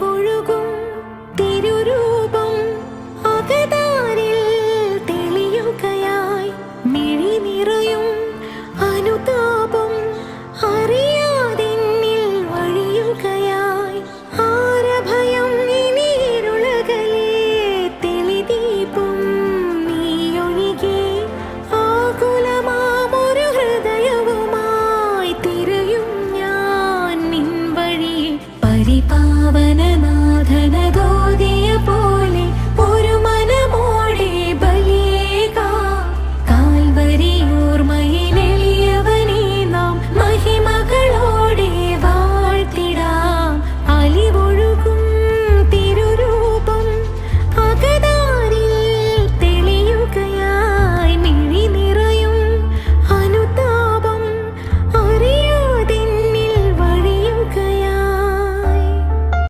ഒഴുകും തിരുരൂപം അകതാരിൽ തെളിയുകയായി മിഴി നിറയും അനുതാപം അറിയാതെന്നിൽ വഴിയുകയായി ആരഭയം ഇനി ഇരുളകലേ തെളിദീപം നീയൊഴികെ ആകുലമാമൊരു ഹൃദയവുമായി തിരയും ഞാൻ നിൻ വഴിയെ പരിപാവനനാഥനതോ